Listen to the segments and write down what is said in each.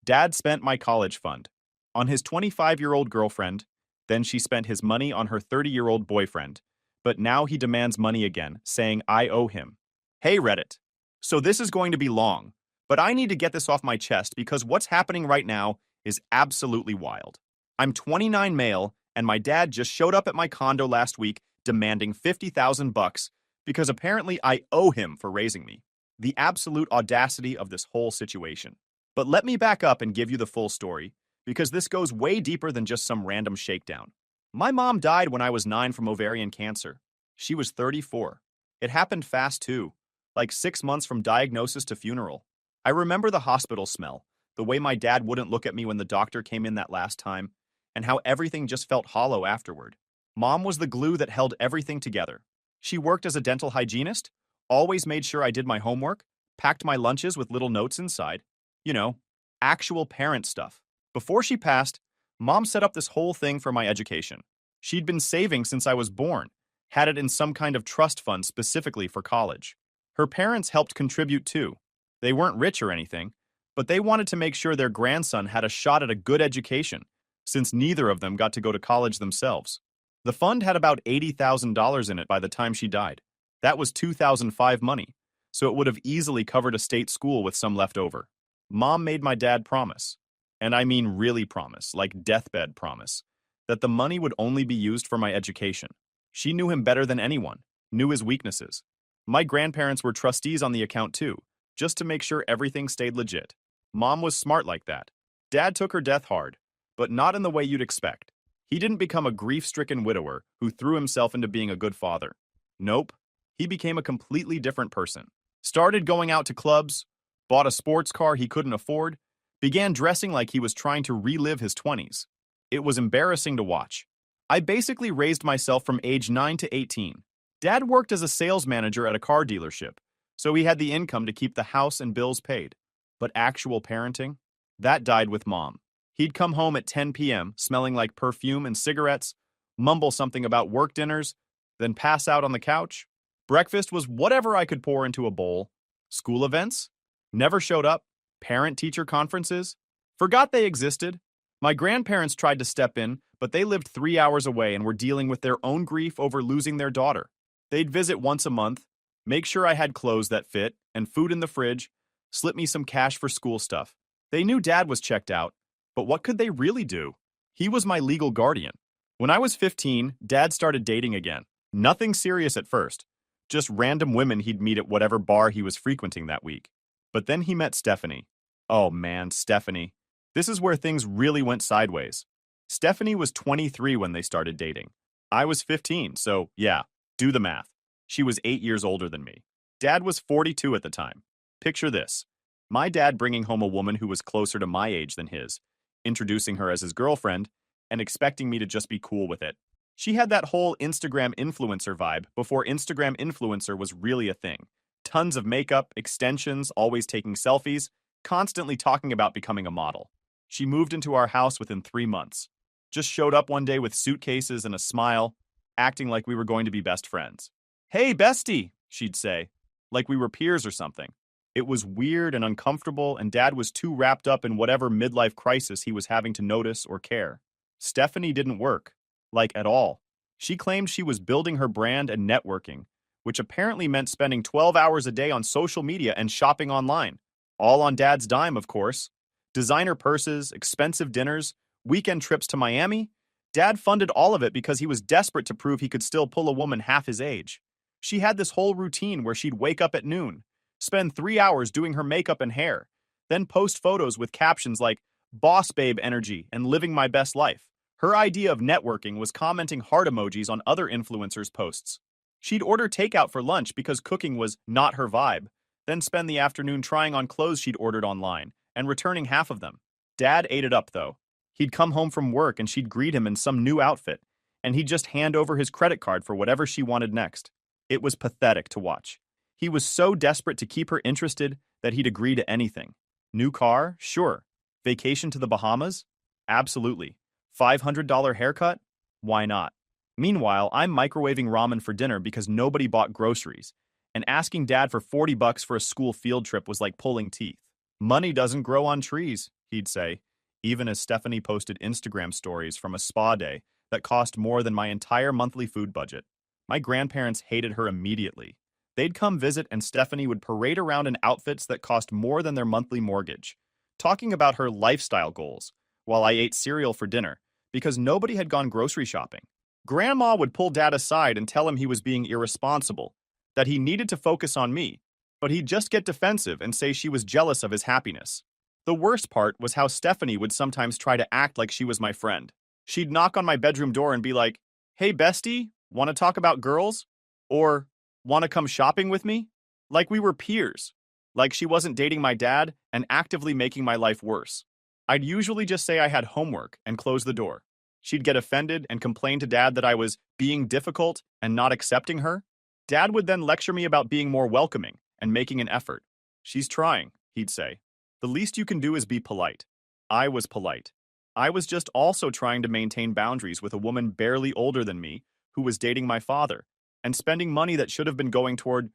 Dad spent my college fund on his 25-year-old girlfriend, then she spent his money on her 30-year-old boyfriend, but now he demands money again, saying I owe him. Hey Reddit. So this is going to be long, but I need to get this off my chest because what's happening right now is absolutely wild. I'm 29 male, and my dad just showed up at my condo last week demanding 50,000 bucks because apparently I owe him for raising me. The absolute audacity of this whole situation. But let me back up and give you the full story, because this goes way deeper than just some random shakedown. My mom died when I was 9 from ovarian cancer. She was 34. It happened fast too, like 6 months from diagnosis to funeral. I remember the hospital smell, the way my dad wouldn't look at me when the doctor came in that last time, and how everything just felt hollow afterward. Mom was the glue that held everything together. She worked as a dental hygienist, always made sure I did my homework, packed my lunches with little notes inside. You know, actual parent stuff. Before she passed, Mom set up this whole thing for my education. She'd been saving since I was born, had it in some kind of trust fund specifically for college. Her parents helped contribute too. They weren't rich or anything, but they wanted to make sure their grandson had a shot at a good education, since neither of them got to go to college themselves. The fund had about $80,000 in it by the time she died. That was 2005 money, so it would have easily covered a state school with some left over. Mom made my dad promise, and I mean really promise, like deathbed promise, that the money would only be used for my education. She knew him better than anyone, knew his weaknesses. My grandparents were trustees on the account too, just to make sure everything stayed legit. Mom was smart like that. Dad took her death hard, but not in the way you'd expect. He didn't become a grief-stricken widower who threw himself into being a good father. Nope. He became a completely different person. Started going out to clubs, bought a sports car he couldn't afford, began dressing like he was trying to relive his 20s. It was embarrassing to watch. I basically raised myself from age 9 to 18. Dad worked as a sales manager at a car dealership, so he had the income to keep the house and bills paid. But actual parenting? That died with Mom. He'd come home at 10 p.m., smelling like perfume and cigarettes, mumble something about work dinners, then pass out on the couch. Breakfast was whatever I could pour into a bowl. School events? Never showed up. Parent-teacher conferences? Forgot they existed. My grandparents tried to step in, but they lived 3 hours away and were dealing with their own grief over losing their daughter. They'd visit once a month, make sure I had clothes that fit, and food in the fridge, slip me some cash for school stuff. They knew Dad was checked out, but what could they really do? He was my legal guardian. When I was 15, Dad started dating again. Nothing serious at first, just random women he'd meet at whatever bar he was frequenting that week. But then he met Stephanie. Oh man, Stephanie. This is where things really went sideways. Stephanie was 23 when they started dating. I was 15, so yeah, do the math. She was 8 years older than me. Dad was 42 at the time. Picture this. My dad bringing home a woman who was closer to my age than his, introducing her as his girlfriend, and expecting me to just be cool with it. She had that whole Instagram influencer vibe before Instagram influencer was really a thing. Tons of makeup, extensions, always taking selfies, constantly talking about becoming a model. She moved into our house within 3 months. Just showed up one day with suitcases and a smile, acting like we were going to be best friends. Hey, bestie, she'd say, like we were peers or something. It was weird and uncomfortable, and Dad was too wrapped up in whatever midlife crisis he was having to notice or care. Stephanie didn't work, like at all. She claimed she was building her brand and networking, which apparently meant spending 12 hours a day on social media and shopping online. All on Dad's dime, of course. Designer purses, expensive dinners, weekend trips to Miami. Dad funded all of it because he was desperate to prove he could still pull a woman half his age. She had this whole routine where she'd wake up at noon, spend 3 hours doing her makeup and hair, then post photos with captions like, boss babe energy and living my best life. Her idea of networking was commenting heart emojis on other influencers' posts. She'd order takeout for lunch because cooking was not her vibe, then spend the afternoon trying on clothes she'd ordered online and returning half of them. Dad ate it up, though. He'd come home from work and she'd greet him in some new outfit, and he'd just hand over his credit card for whatever she wanted next. It was pathetic to watch. He was so desperate to keep her interested that he'd agree to anything. New car? Sure. Vacation to the Bahamas? Absolutely. $500 haircut? Why not? Meanwhile, I'm microwaving ramen for dinner because nobody bought groceries, and asking Dad for $40 for a school field trip was like pulling teeth. Money doesn't grow on trees, he'd say, even as Stephanie posted Instagram stories from a spa day that cost more than my entire monthly food budget. My grandparents hated her immediately. They'd come visit and Stephanie would parade around in outfits that cost more than their monthly mortgage, talking about her lifestyle goals, while I ate cereal for dinner, because nobody had gone grocery shopping. Grandma would pull Dad aside and tell him he was being irresponsible, that he needed to focus on me, but he'd just get defensive and say she was jealous of his happiness. The worst part was how Stephanie would sometimes try to act like she was my friend. She'd knock on my bedroom door and be like, "Hey bestie, want to talk about girls?" Or, "Want to come shopping with me?" Like we were peers. Like she wasn't dating my dad and actively making my life worse. I'd usually just say I had homework and close the door. She'd get offended and complain to Dad that I was being difficult and not accepting her. Dad would then lecture me about being more welcoming and making an effort. "She's trying," he'd say. "The least you can do is be polite." I was polite. I was just also trying to maintain boundaries with a woman barely older than me who was dating my father and spending money that should have been going toward,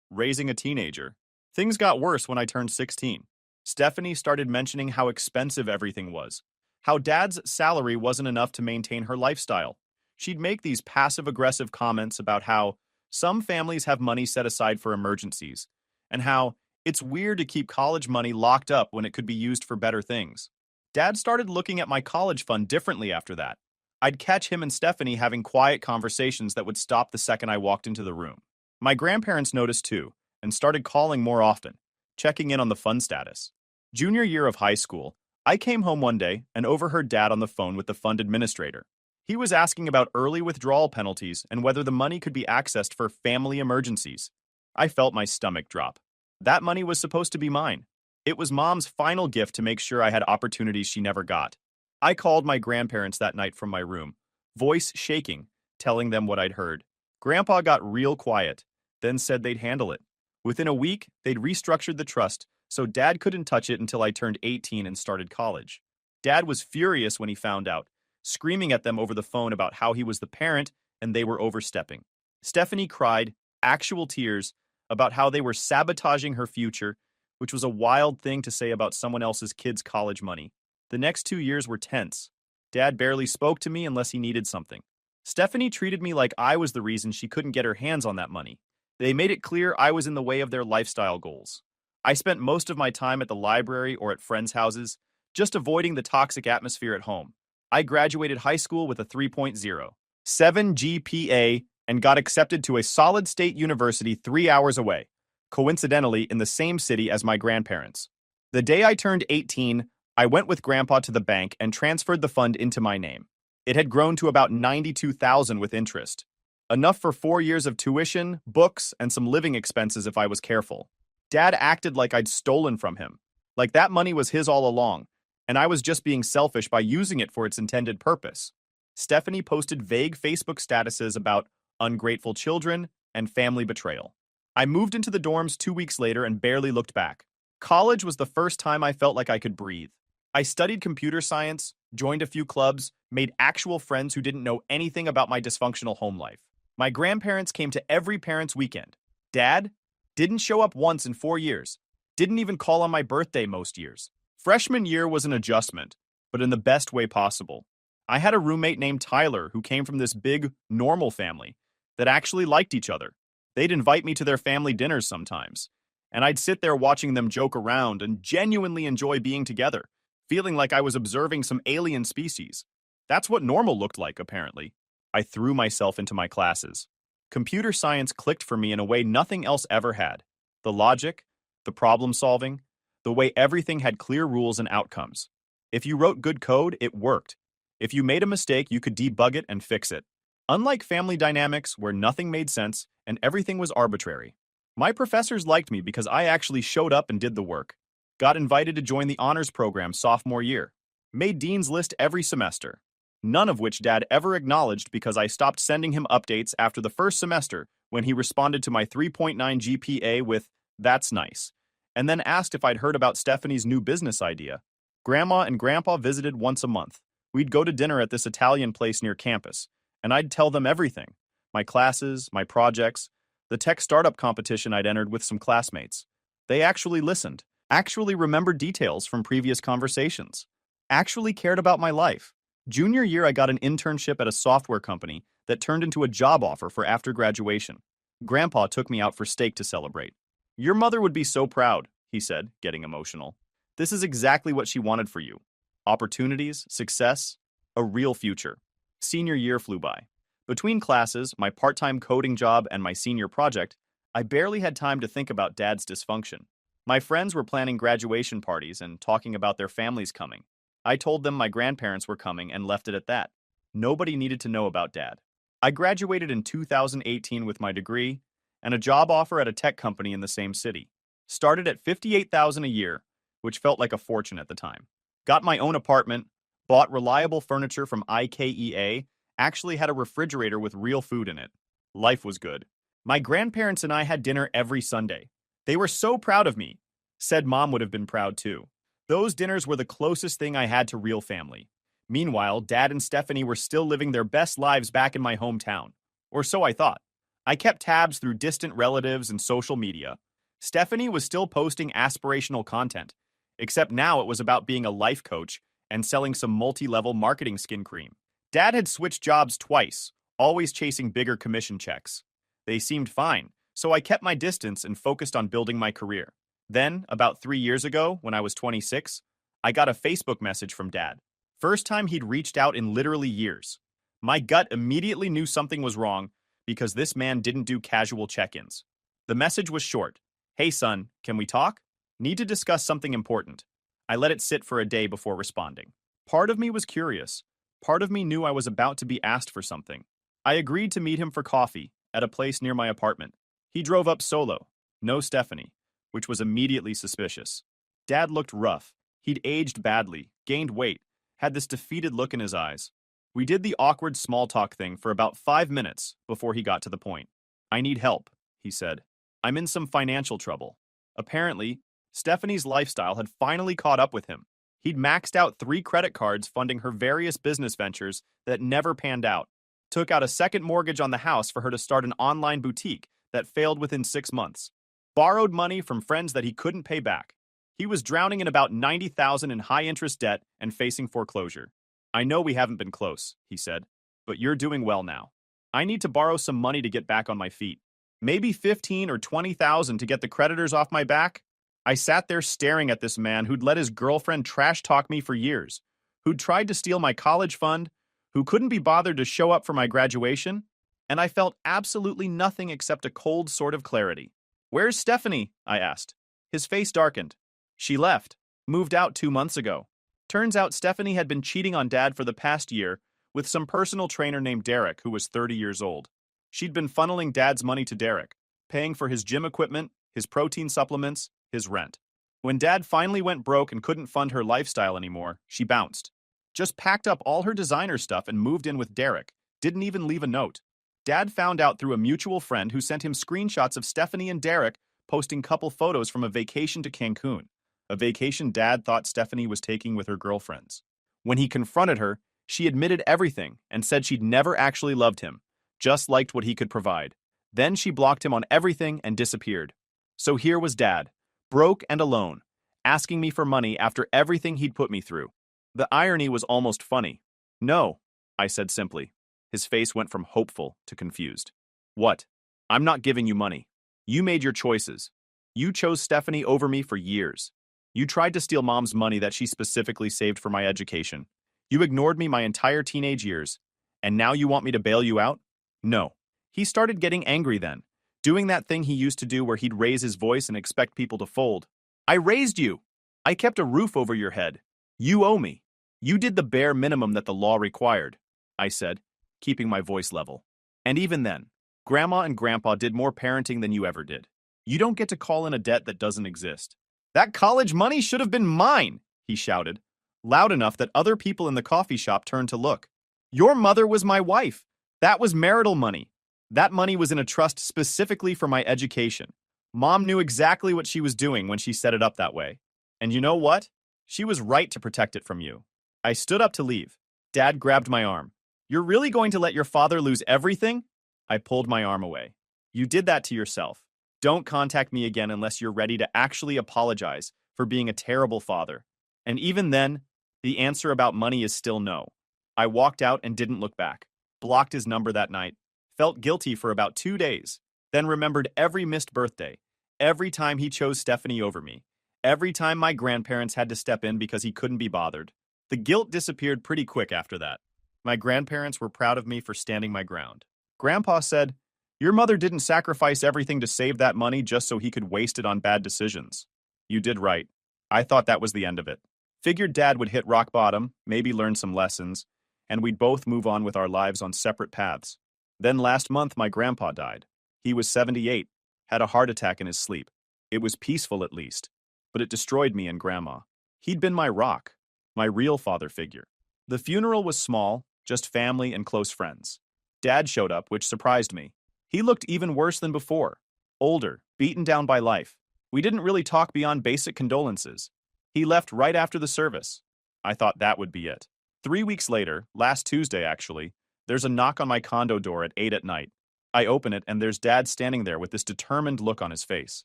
raising a teenager. Things got worse when I turned 16. Stephanie started mentioning how expensive everything was, how Dad's salary wasn't enough to maintain her lifestyle. She'd make these passive-aggressive comments about how some families have money set aside for emergencies, and how it's weird to keep college money locked up when it could be used for better things. Dad started looking at my college fund differently after that. I'd catch him and Stephanie having quiet conversations that would stop the second I walked into the room. My grandparents noticed too, and started calling more often, checking in on the fund status. Junior year of high school, I came home one day and overheard Dad on the phone with the fund administrator. He was asking about early withdrawal penalties and whether the money could be accessed for family emergencies. I felt my stomach drop. That money was supposed to be mine. It was Mom's final gift to make sure I had opportunities she never got. I called my grandparents that night from my room, voice shaking, telling them what I'd heard. Grandpa got real quiet, then said they'd handle it. Within a week, they'd restructured the trust, so Dad couldn't touch it until I turned 18 and started college. Dad was furious when he found out, screaming at them over the phone about how he was the parent and they were overstepping. Stephanie cried, actual tears, about how they were sabotaging her future, which was a wild thing to say about someone else's kid's college money. The next 2 years were tense. Dad barely spoke to me unless he needed something. Stephanie treated me like I was the reason she couldn't get her hands on that money. They made it clear I was in the way of their lifestyle goals. I spent most of my time at the library or at friends' houses, just avoiding the toxic atmosphere at home. I graduated high school with a 3.0, 7 GPA, and got accepted to a solid state university 3 hours away, coincidentally in the same city as my grandparents. The day I turned 18, I went with Grandpa to the bank and transferred the fund into my name. It had grown to about $92,000 with interest, enough for 4 years of tuition, books, and some living expenses if I was careful. Dad acted like I'd stolen from him, like that money was his all along, and I was just being selfish by using it for its intended purpose. Stephanie posted vague Facebook statuses about ungrateful children and family betrayal. I moved into the dorms 2 weeks later and barely looked back. College was the first time I felt like I could breathe. I studied computer science, joined a few clubs, made actual friends who didn't know anything about my dysfunctional home life. My grandparents came to every parents' weekend. Dad didn't show up once in 4 years. Didn't even call on my birthday most years. Freshman year was an adjustment, but in the best way possible. I had a roommate named Tyler who came from this big, normal family that actually liked each other. They'd invite me to their family dinners sometimes, and I'd sit there watching them joke around and genuinely enjoy being together, feeling like I was observing some alien species. That's what normal looked like, apparently. I threw myself into my classes. Computer science clicked for me in a way nothing else ever had. The logic, the problem solving, the way everything had clear rules and outcomes. If you wrote good code, it worked. If you made a mistake, you could debug it and fix it. Unlike family dynamics where nothing made sense and everything was arbitrary. My professors liked me because I actually showed up and did the work. Got invited to join the honors program sophomore year. Made Dean's List every semester. None of which Dad ever acknowledged because I stopped sending him updates after the first semester when he responded to my 3.9 GPA with, "That's nice," and then asked if I'd heard about Stephanie's new business idea. Grandma and Grandpa visited once a month. We'd go to dinner at this Italian place near campus, and I'd tell them everything. My classes, my projects, the tech startup competition I'd entered with some classmates. They actually listened, Actually remembered details from previous conversations. Actually cared about my life. Junior year, I got an internship at a software company that turned into a job offer for after graduation. Grandpa took me out for steak to celebrate. Your mother would be so proud, he said, getting emotional. This is exactly what she wanted for you. Opportunities, success, a real future. Senior year flew by. Between classes, my part-time coding job, and my senior project, I barely had time to think about Dad's dysfunction. My friends were planning graduation parties and talking about their families coming. I told them my grandparents were coming and left it at that. Nobody needed to know about Dad. I graduated in 2018 with my degree and a job offer at a tech company in the same city. Started at $58,000 a year, which felt like a fortune at the time. Got my own apartment, bought reliable furniture from IKEA, actually had a refrigerator with real food in it. Life was good. My grandparents and I had dinner every Sunday. They were so proud of me. Said Mom would have been proud too. Those dinners were the closest thing I had to real family. Meanwhile, Dad and Stephanie were still living their best lives back in my hometown. Or so I thought. I kept tabs through distant relatives and social media. Stephanie was still posting aspirational content, except now it was about being a life coach and selling some multi-level marketing skin cream. Dad had switched jobs twice, always chasing bigger commission checks. They seemed fine, so I kept my distance and focused on building my career. Then, about 3 years ago, when I was 26, I got a Facebook message from Dad. First time he'd reached out in literally years. My gut immediately knew something was wrong because this man didn't do casual check-ins. The message was short. Hey son, can we talk? Need to discuss something important. I let it sit for a day before responding. Part of me was curious. Part of me knew I was about to be asked for something. I agreed to meet him for coffee at a place near my apartment. He drove up solo. No Stephanie, which was immediately suspicious. Dad looked rough. He'd aged badly, gained weight, had this defeated look in his eyes. We did the awkward small talk thing for about 5 minutes before he got to the point. I need help, he said. I'm in some financial trouble. Apparently, Stephanie's lifestyle had finally caught up with him. He'd maxed out 3 credit cards funding her various business ventures that never panned out. Took out a second mortgage on the house for her to start an online boutique that failed within 6 months. Borrowed money from friends that he couldn't pay back. He was drowning in about $90,000 in high-interest debt and facing foreclosure. I know we haven't been close, he said, but you're doing well now. I need to borrow some money to get back on my feet. Maybe $15,000 or $20,000 to get the creditors off my back? I sat there staring at this man who'd let his girlfriend trash-talk me for years, who'd tried to steal my college fund, who couldn't be bothered to show up for my graduation, and I felt absolutely nothing except a cold sort of clarity. Where's Stephanie? I asked. His face darkened. She left. Moved out 2 months ago. Turns out Stephanie had been cheating on Dad for the past year with some personal trainer named Derek who was 30 years old. She'd been funneling Dad's money to Derek, paying for his gym equipment, his protein supplements, his rent. When Dad finally went broke and couldn't fund her lifestyle anymore, she bounced. Just packed up all her designer stuff and moved in with Derek. Didn't even leave a note. Dad found out through a mutual friend who sent him screenshots of Stephanie and Derek posting couple photos from a vacation to Cancun. A vacation Dad thought Stephanie was taking with her girlfriends. When he confronted her, she admitted everything and said she'd never actually loved him, just liked what he could provide. Then she blocked him on everything and disappeared. So here was Dad, broke and alone, asking me for money after everything he'd put me through. The irony was almost funny. No, I said simply. His face went from hopeful to confused. What? I'm not giving you money. You made your choices. You chose Stephanie over me for years. You tried to steal Mom's money that she specifically saved for my education. You ignored me my entire teenage years. And now you want me to bail you out? No. He started getting angry then, doing that thing he used to do where he'd raise his voice and expect people to fold. I raised you. I kept a roof over your head. You owe me. You did the bare minimum that the law required, I said, keeping my voice level. And even then, Grandma and Grandpa did more parenting than you ever did. You don't get to call in a debt that doesn't exist. That college money should have been mine, he shouted, loud enough that other people in the coffee shop turned to look. Your mother was my wife. That was marital money. That money was in a trust specifically for my education. Mom knew exactly what she was doing when she set it up that way. And you know what? She was right to protect it from you. I stood up to leave. Dad grabbed my arm. You're really going to let your father lose everything? I pulled my arm away. You did that to yourself. Don't contact me again unless you're ready to actually apologize for being a terrible father. And even then, the answer about money is still no. I walked out and didn't look back. Blocked his number that night. Felt guilty for about 2 days. Then remembered every missed birthday. Every time he chose Stephanie over me. Every time my grandparents had to step in because he couldn't be bothered. The guilt disappeared pretty quick after that. My grandparents were proud of me for standing my ground. Grandpa said, "Your mother didn't sacrifice everything to save that money just so he could waste it on bad decisions. You did right." I thought that was the end of it. Figured Dad would hit rock bottom, maybe learn some lessons, and we'd both move on with our lives on separate paths. Then last month, my grandpa died. He was 78, had a heart attack in his sleep. It was peaceful at least, but it destroyed me and Grandma. He'd been my rock, my real father figure. The funeral was small, just family and close friends. Dad showed up, which surprised me. He looked even worse than before. Older, beaten down by life. We didn't really talk beyond basic condolences. He left right after the service. I thought that would be it. 3 weeks later, last Tuesday actually, there's a knock on my condo door at 8 at night. I open it and there's Dad standing there with this determined look on his face.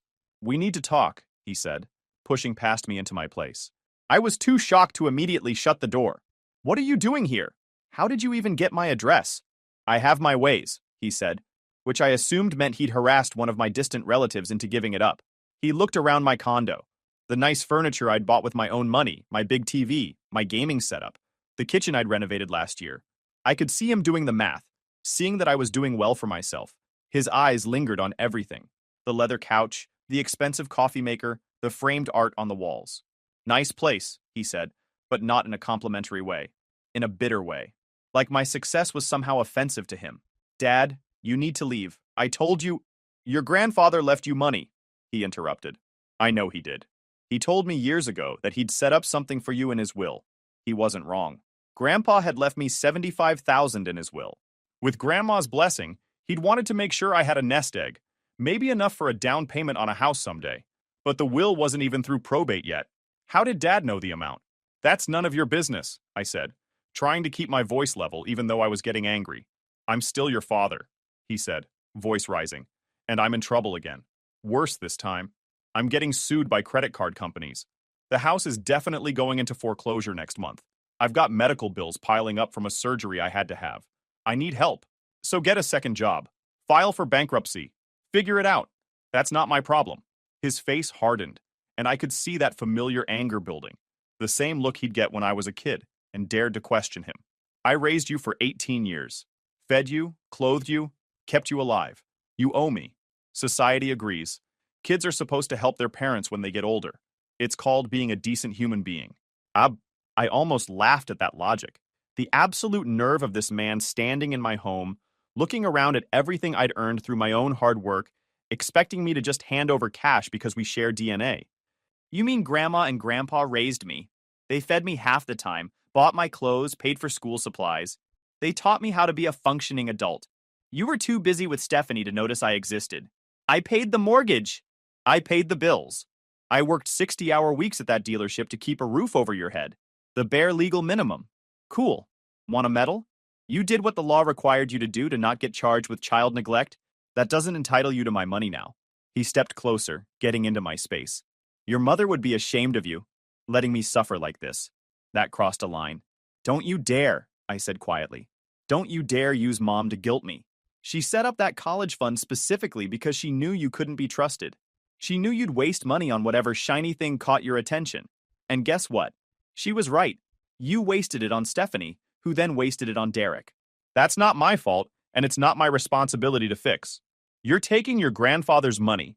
"We need to talk," he said, pushing past me into my place. I was too shocked to immediately shut the door. "What are you doing here? How did you even get my address?" "I have my ways," he said, which I assumed meant he'd harassed one of my distant relatives into giving it up. He looked around my condo. The nice furniture I'd bought with my own money, my big TV, my gaming setup, the kitchen I'd renovated last year. I could see him doing the math, seeing that I was doing well for myself. His eyes lingered on everything. The leather couch, the expensive coffee maker, the framed art on the walls. "Nice place," he said, but not in a complimentary way. In a bitter way. Like my success was somehow offensive to him. "Dad, you need to leave. I told you—" "Your grandfather left you money," he interrupted. "I know he did. He told me years ago that he'd set up something for you in his will. He wasn't wrong. Grandpa had left me $75,000 in his will. With Grandma's blessing, he'd wanted to make sure I had a nest egg, maybe enough for a down payment on a house someday. But the will wasn't even through probate yet. How did Dad know the amount?" "That's none of your business," I said, trying to keep my voice level even though I was getting angry. "I'm still your father," he said, voice rising, "and I'm in trouble again. Worse this time. I'm getting sued by credit card companies. The house is definitely going into foreclosure next month. I've got medical bills piling up from a surgery I had to have. I need help. So get a second job. File for bankruptcy. Figure it out. That's not my problem." His face hardened, and I could see that familiar anger building. The same look he'd get when I was a kid and dared to question him. "I raised you for 18 years. Fed you, clothed you, kept you alive. You owe me. Society agrees. Kids are supposed to help their parents when they get older. It's called being a decent human being." I almost laughed at that logic. The absolute nerve of this man standing in my home, looking around at everything I'd earned through my own hard work, expecting me to just hand over cash because we share DNA. "You mean Grandma and Grandpa raised me? They fed me half the time, bought my clothes, paid for school supplies. They taught me how to be a functioning adult. You were too busy with Stephanie to notice I existed. I paid the mortgage. I paid the bills. I worked 60-hour weeks at that dealership to keep a roof over your head. The bare legal minimum. Cool. Want a medal? You did what the law required you to do to not get charged with child neglect. That doesn't entitle you to my money now." He stepped closer, getting into my space. "Your mother would be ashamed of you, letting me suffer like this." That crossed a line. "Don't you dare," I said quietly. "Don't you dare use Mom to guilt me. She set up that college fund specifically because she knew you couldn't be trusted. She knew you'd waste money on whatever shiny thing caught your attention. And guess what? She was right. You wasted it on Stephanie, who then wasted it on Derek. That's not my fault, and it's not my responsibility to fix. You're taking your grandfather's money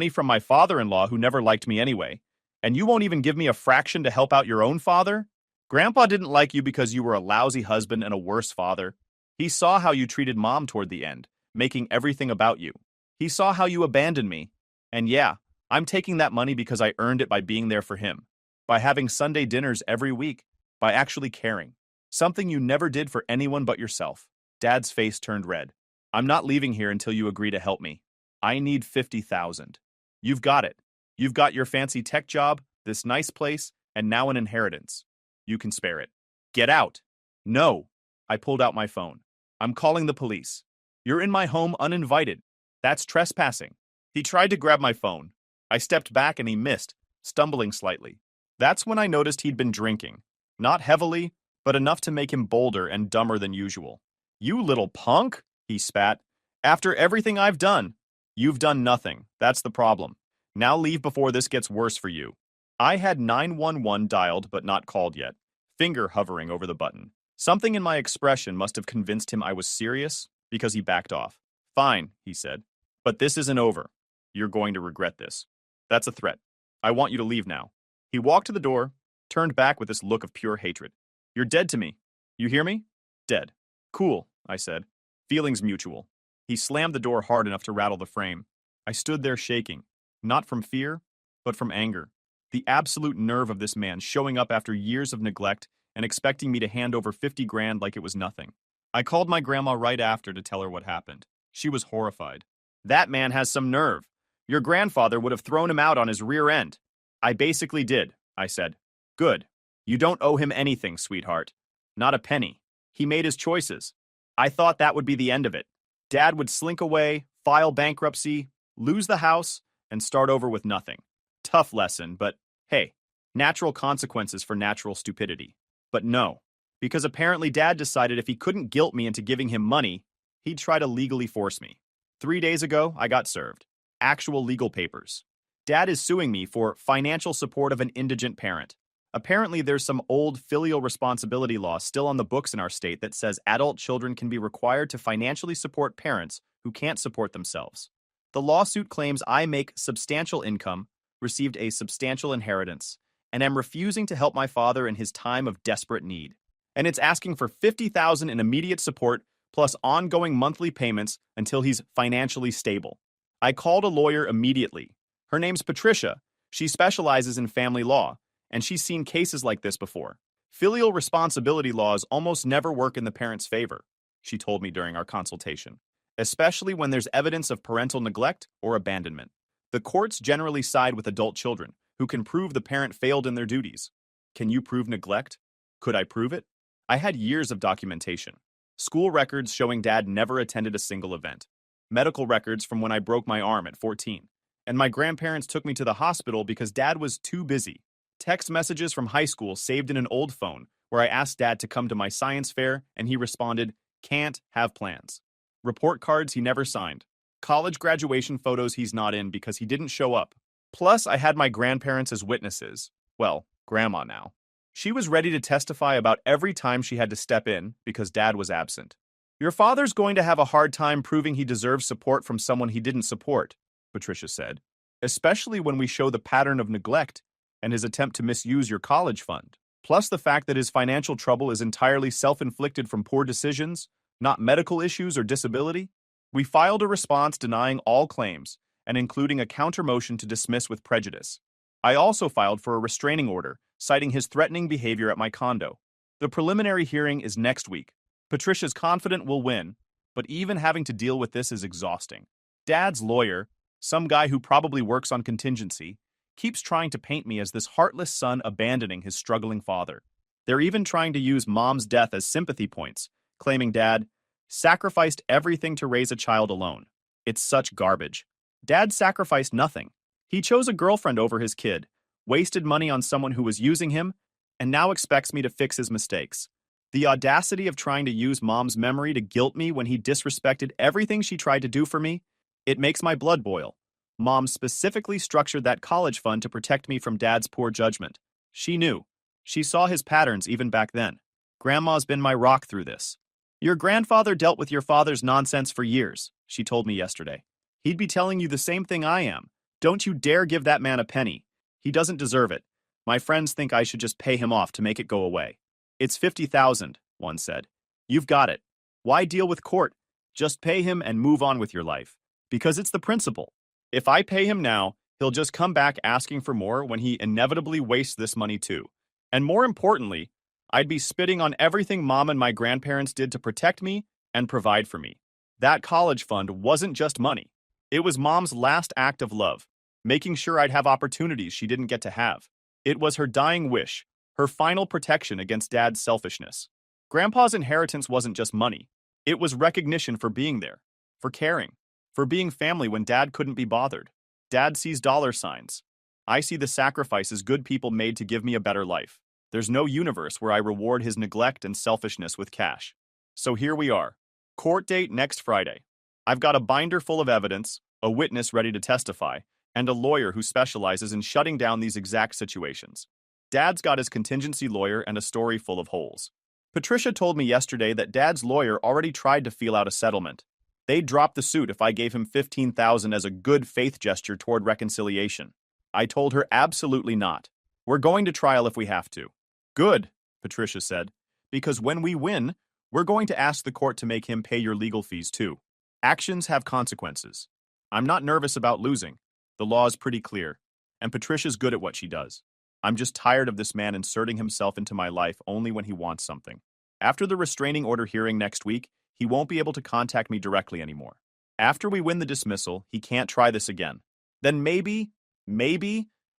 from my father-in-law who never liked me anyway, and you won't even give me a fraction to help out your own father? Grandpa didn't like you because you were a lousy husband and a worse father. He saw how you treated Mom toward the end, making everything about you. He saw how you abandoned me. And yeah, I'm taking that money because I earned it by being there for him, by having Sunday dinners every week, by actually caring. Something you never did for anyone but yourself." Dad's face turned red. "I'm not leaving here until you agree to help me. I need $50,000. You've got it. You've got your fancy tech job, this nice place, and now an inheritance. You can spare it. Get out." "No." I pulled out my phone. "I'm calling the police. You're in my home uninvited. That's trespassing." He tried to grab my phone. I stepped back and he missed, stumbling slightly. That's when I noticed he'd been drinking. Not heavily, but enough to make him bolder and dumber than usual. "You little punk," he spat. "After everything I've done." "You've done nothing. That's the problem. Now leave before this gets worse for you." I had 911 dialed but not called yet, finger hovering over the button. Something in my expression must have convinced him I was serious, because he backed off. "Fine," he said. "But this isn't over. You're going to regret this. That's a threat. I want you to leave now." He walked to the door, turned back with this look of pure hatred. "You're dead to me. You hear me? Dead." "Cool," I said. "Feelings mutual." He slammed the door hard enough to rattle the frame. I stood there shaking, not from fear, but from anger. The absolute nerve of this man showing up after years of neglect and expecting me to hand over 50 grand like it was nothing. I called my grandma right after to tell her what happened. She was horrified. "That man has some nerve. Your grandfather would have thrown him out on his rear end." "I basically did," I said. "Good. You don't owe him anything, sweetheart. Not a penny. He made his choices. I thought that would be the end of it. Dad would slink away, file bankruptcy, lose the house, and start over with nothing. Tough lesson, but hey, natural consequences for natural stupidity. But no, because apparently Dad decided if he couldn't guilt me into giving him money, he'd try to legally force me. 3 days ago, I got served. Actual legal papers. Dad is suing me for financial support of an indigent parent. Apparently, there's some old filial responsibility law still on the books in our state that says adult children can be required to financially support parents who can't support themselves. The lawsuit claims I make substantial income, received a substantial inheritance, and am refusing to help my father in his time of desperate need. And it's asking for $50,000 in immediate support plus ongoing monthly payments until he's financially stable. I called a lawyer immediately. Her name's Patricia. She specializes in family law, and she's seen cases like this before. Filial responsibility laws almost never work in the parent's favor, she told me during our consultation, especially when there's evidence of parental neglect or abandonment. The courts generally side with adult children, who can prove the parent failed in their duties. Can you prove neglect? Could I prove it? I had years of documentation. School records showing Dad never attended a single event. Medical records from when I broke my arm at 14. And my grandparents took me to the hospital because Dad was too busy. Text messages from high school saved in an old phone where I asked Dad to come to my science fair and he responded, "Can't have plans." Report cards he never signed. College graduation photos he's not in because he didn't show up. Plus, I had my grandparents as witnesses. Well, Grandma now. She was ready to testify about every time she had to step in because Dad was absent. "Your father's going to have a hard time proving he deserves support from someone he didn't support," Patricia said, "especially when we show the pattern of neglect and his attempt to misuse your college fund, plus the fact that his financial trouble is entirely self-inflicted from poor decisions, not medical issues or disability." We filed a response denying all claims and including a counter-motion to dismiss with prejudice. I also filed for a restraining order, citing his threatening behavior at my condo. The preliminary hearing is next week. Patricia's confident we'll win, but even having to deal with this is exhausting. Dad's lawyer, some guy who probably works on contingency, keeps trying to paint me as this heartless son abandoning his struggling father. They're even trying to use Mom's death as sympathy points, claiming Dad sacrificed everything to raise a child alone. It's such garbage. Dad sacrificed nothing. He chose a girlfriend over his kid, wasted money on someone who was using him, and now expects me to fix his mistakes. The audacity of trying to use Mom's memory to guilt me when he disrespected everything she tried to do for me, it makes my blood boil. Mom specifically structured that college fund to protect me from Dad's poor judgment. She knew. She saw his patterns even back then. Grandma's been my rock through this. "Your grandfather dealt with your father's nonsense for years," she told me yesterday. "He'd be telling you the same thing I am. Don't you dare give that man a penny. He doesn't deserve it. My friends think I should just pay him off to make it go away." "It's 50,000, one said. "You've got it. Why deal with court? Just pay him and move on with your life. Because it's the principle. If I pay him now, he'll just come back asking for more when he inevitably wastes this money too. And more importantly, I'd be spitting on everything Mom and my grandparents did to protect me and provide for me. That college fund wasn't just money. It was Mom's last act of love, making sure I'd have opportunities she didn't get to have. It was her dying wish, her final protection against Dad's selfishness. Grandpa's inheritance wasn't just money. It was recognition for being there, for caring, for being family when Dad couldn't be bothered. Dad sees dollar signs. I see the sacrifices good people made to give me a better life. There's no universe where I reward his neglect and selfishness with cash. So here we are. Court date next Friday. I've got a binder full of evidence, a witness ready to testify, and a lawyer who specializes in shutting down these exact situations. Dad's got his contingency lawyer and a story full of holes. Patricia told me yesterday that Dad's lawyer already tried to feel out a settlement. They'd drop the suit if I gave him $15,000 as a good faith gesture toward reconciliation. I told her absolutely not. We're going to trial if we have to. Good, Patricia said, because when we win, we're going to ask the court to make him pay your legal fees too. Actions have consequences. I'm not nervous about losing. The law is pretty clear, and Patricia's good at what she does. I'm just tired of this man inserting himself into my life only when he wants something. After the restraining order hearing next week, he won't be able to contact me directly anymore. After we win the dismissal, he can't try this again. Then maybe,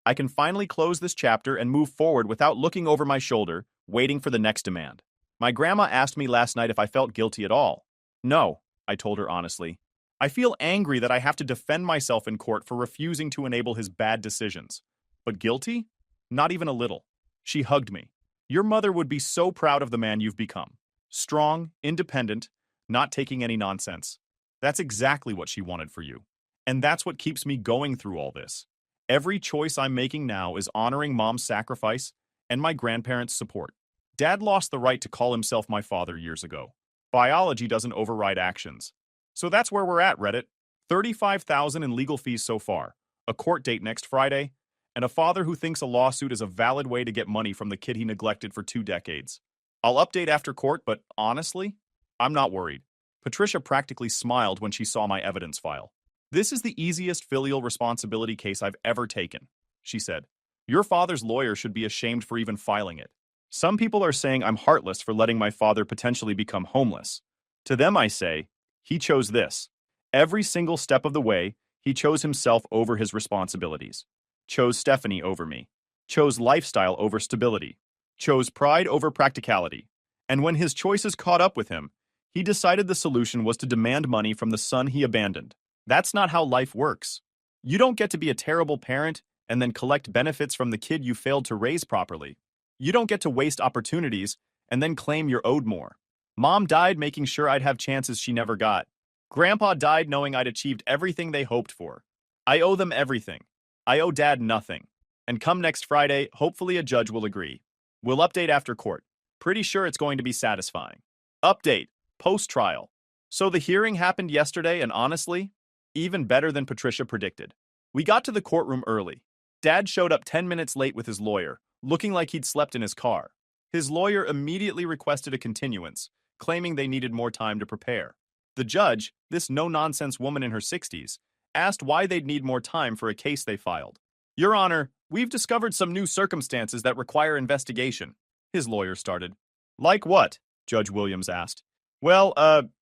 I can finally close this chapter and move forward without looking over my shoulder, waiting for the next demand. My grandma asked me last night if I felt guilty at all. No, I told her honestly. I feel angry that I have to defend myself in court for refusing to enable his bad decisions. But guilty? Not even a little. She hugged me. Your mother would be so proud of the man you've become. Strong, independent, not taking any nonsense. That's exactly what she wanted for you. And that's what keeps me going through all this. Every choice I'm making now is honoring Mom's sacrifice and my grandparents' support. Dad lost the right to call himself my father years ago. Biology doesn't override actions. So that's where we're at, Reddit. $35,000 in legal fees so far, a court date next Friday, and a father who thinks a lawsuit is a valid way to get money from the kid he neglected for 2 decades. I'll update after court, but honestly, I'm not worried. Patricia practically smiled when she saw my evidence file. This is the easiest filial responsibility case I've ever taken, she said. Your father's lawyer should be ashamed for even filing it. Some people are saying I'm heartless for letting my father potentially become homeless. To them I say, he chose this. Every single step of the way, he chose himself over his responsibilities. Chose Stephanie over me. Chose lifestyle over stability. Chose pride over practicality. And when his choices caught up with him, he decided the solution was to demand money from the son he abandoned. That's not how life works. You don't get to be a terrible parent and then collect benefits from the kid you failed to raise properly. You don't get to waste opportunities and then claim you're owed more. Mom died making sure I'd have chances she never got. Grandpa died knowing I'd achieved everything they hoped for. I owe them everything. I owe Dad nothing. And come next Friday, hopefully a judge will agree. We'll update after court. Pretty sure it's going to be satisfying. Update. Post-trial. So the hearing happened yesterday, and honestly, even better than Patricia predicted. We got to the courtroom early. Dad showed up 10 minutes late with his lawyer, looking like he'd slept in his car. His lawyer immediately requested a continuance, claiming they needed more time to prepare. The judge, this no-nonsense woman in her 60s, asked why they'd need more time for a case they filed. Your Honor, we've discovered some new circumstances that require investigation, his lawyer started. Like what? Judge Williams asked. Well,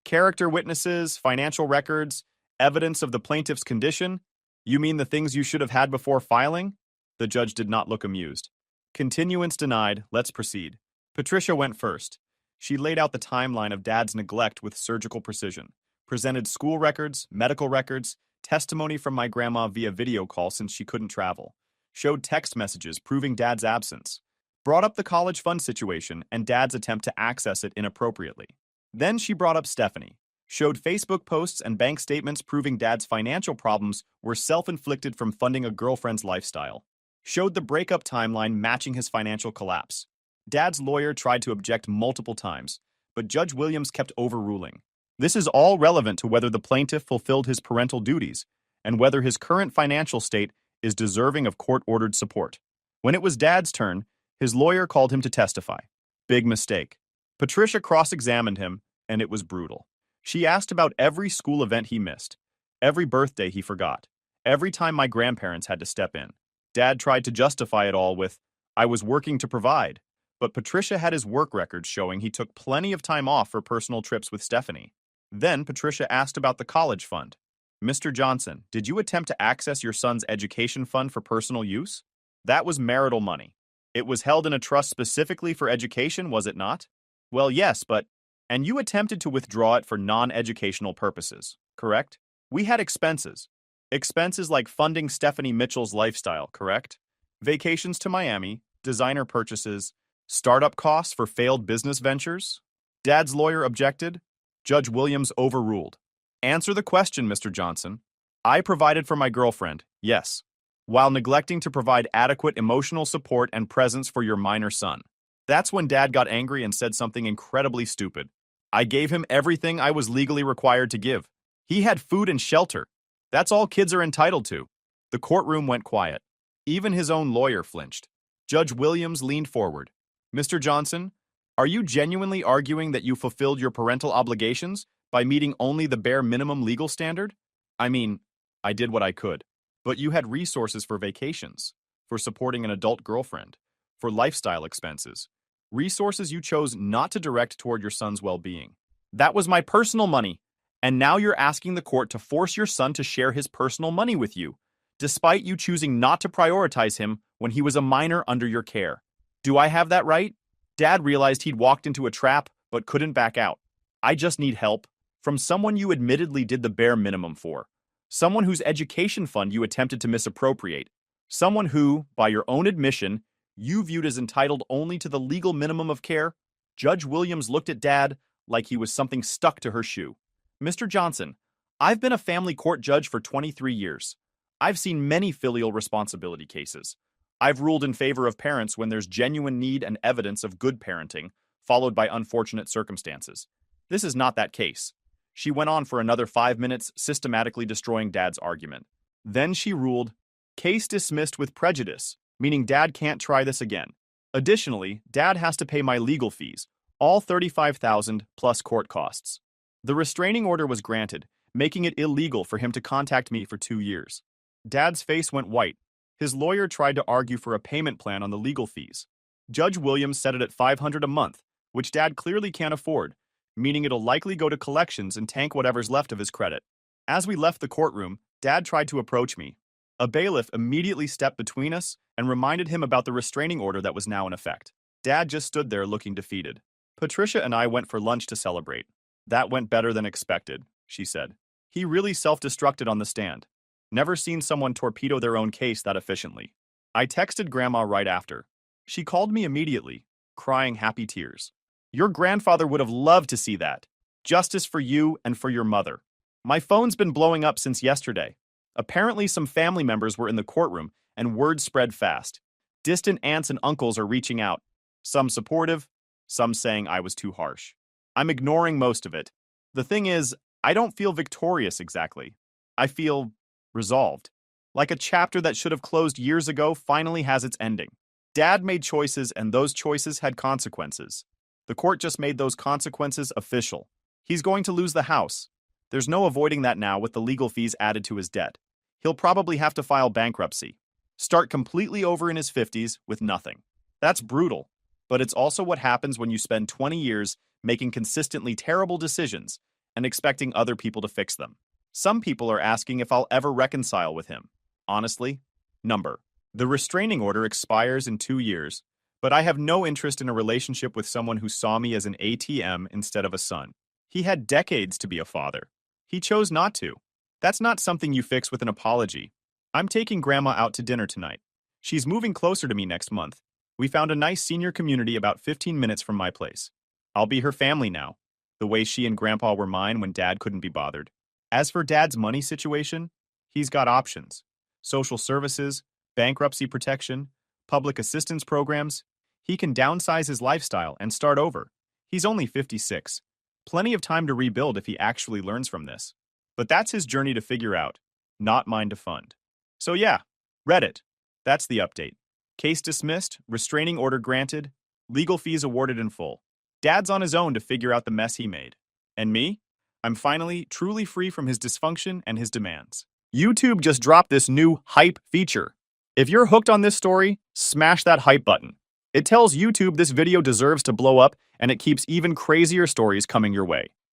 character witnesses, financial records, evidence of the plaintiff's condition. You mean the things you should have had before filing? The judge did not look amused. Continuance denied. Let's proceed. Patricia went first. She laid out the timeline of Dad's neglect with surgical precision, presented school records, medical records, testimony from my grandma via video call since she couldn't travel, showed text messages proving Dad's absence, brought up the college fund situation and Dad's attempt to access it inappropriately. Then she brought up Stephanie, showed Facebook posts and bank statements proving Dad's financial problems were self-inflicted from funding a girlfriend's lifestyle, showed the breakup timeline matching his financial collapse. Dad's lawyer tried to object multiple times, but Judge Williams kept overruling. This is all relevant to whether the plaintiff fulfilled his parental duties and whether his current financial state is deserving of court-ordered support. When it was Dad's turn, his lawyer called him to testify. Big mistake. Patricia cross-examined him, and it was brutal. She asked about every school event he missed, every birthday he forgot, every time my grandparents had to step in. Dad tried to justify it all with, I was working to provide. But Patricia had his work records showing he took plenty of time off for personal trips with Stephanie. Then Patricia asked about the college fund. Mr. Johnson, did you attempt to access your son's education fund for personal use? That was marital money. It was held in a trust specifically for education, was it not? Well, yes, but... And you attempted to withdraw it for non-educational purposes, correct? We had expenses. Expenses like funding Stephanie Mitchell's lifestyle, correct? Vacations to Miami, designer purchases, startup costs for failed business ventures? Dad's lawyer objected. Judge Williams overruled. Answer the question, Mr. Johnson. I provided for my girlfriend, yes, while neglecting to provide adequate emotional support and presence for your minor son. That's when Dad got angry and said something incredibly stupid. I gave him everything I was legally required to give. He had food and shelter. That's all kids are entitled to. The courtroom went quiet. Even his own lawyer flinched. Judge Williams leaned forward. Mr. Johnson, are you genuinely arguing that you fulfilled your parental obligations by meeting only the bare minimum legal standard? I mean, I did what I could. But you had resources for vacations, for supporting an adult girlfriend, for lifestyle expenses. Resources you chose not to direct toward your son's well-being. That was my personal money. And now you're asking the court to force your son to share his personal money with you, despite you choosing not to prioritize him when he was a minor under your care. Do I have that right? Dad realized he'd walked into a trap, but couldn't back out. I just need help from someone you admittedly did the bare minimum for. Someone whose education fund you attempted to misappropriate. Someone who, by your own admission, you viewed as entitled only to the legal minimum of care. Judge Williams looked at Dad like he was something stuck to her shoe. Mr. Johnson, I've been a family court judge for 23 years. I've seen many filial responsibility cases. I've ruled in favor of parents when there's genuine need and evidence of good parenting, followed by unfortunate circumstances. This is not that case. She went on for another 5 minutes, systematically destroying Dad's argument. Then she ruled, case dismissed with prejudice, meaning Dad can't try this again. Additionally, Dad has to pay my legal fees, all $35,000 plus court costs. The restraining order was granted, making it illegal for him to contact me for 2 years. Dad's face went white. His lawyer tried to argue for a payment plan on the legal fees. Judge Williams set it at $500 a month, which Dad clearly can't afford, meaning it'll likely go to collections and tank whatever's left of his credit. As we left the courtroom, Dad tried to approach me. A bailiff immediately stepped between us and reminded him about the restraining order that was now in effect. Dad just stood there looking defeated. Patricia and I went for lunch to celebrate. That went better than expected, she said. He really self-destructed on the stand. Never seen someone torpedo their own case that efficiently. I texted Grandma right after. She called me immediately, crying happy tears. Your grandfather would have loved to see that. Justice for you and for your mother. My phone's been blowing up since yesterday. Apparently some family members were in the courtroom and word spread fast. Distant aunts and uncles are reaching out. Some supportive, some saying I was too harsh. I'm ignoring most of it. The thing is, I don't feel victorious exactly. I feel resolved. Like a chapter that should have closed years ago finally has its ending. Dad made choices and those choices had consequences. The court just made those consequences official. He's going to lose the house. There's no avoiding that now with the legal fees added to his debt. He'll probably have to file bankruptcy. Start completely over in his 50s with nothing. That's brutal. But it's also what happens when you spend 20 years making consistently terrible decisions and expecting other people to fix them. Some people are asking if I'll ever reconcile with him. Honestly, number. The restraining order expires in 2 years, but I have no interest in a relationship with someone who saw me as an ATM instead of a son. He had decades to be a father. He chose not to. That's not something you fix with an apology. I'm taking Grandma out to dinner tonight. She's moving closer to me next month. We found a nice senior community about 15 minutes from my place. I'll be her family now, the way she and Grandpa were mine when Dad couldn't be bothered. As for Dad's money situation, he's got options. Social services, bankruptcy protection, public assistance programs. He can downsize his lifestyle and start over. He's only 56. Plenty of time to rebuild if he actually learns from this. But that's his journey to figure out, not mine to fund. So yeah, Reddit. That's the update. Case dismissed, restraining order granted, legal fees awarded in full. Dad's on his own to figure out the mess he made. And me? I'm finally truly free from his dysfunction and his demands. YouTube just dropped this new hype feature. If you're hooked on this story, smash that hype button. It tells YouTube this video deserves to blow up, and it keeps even crazier stories coming your way.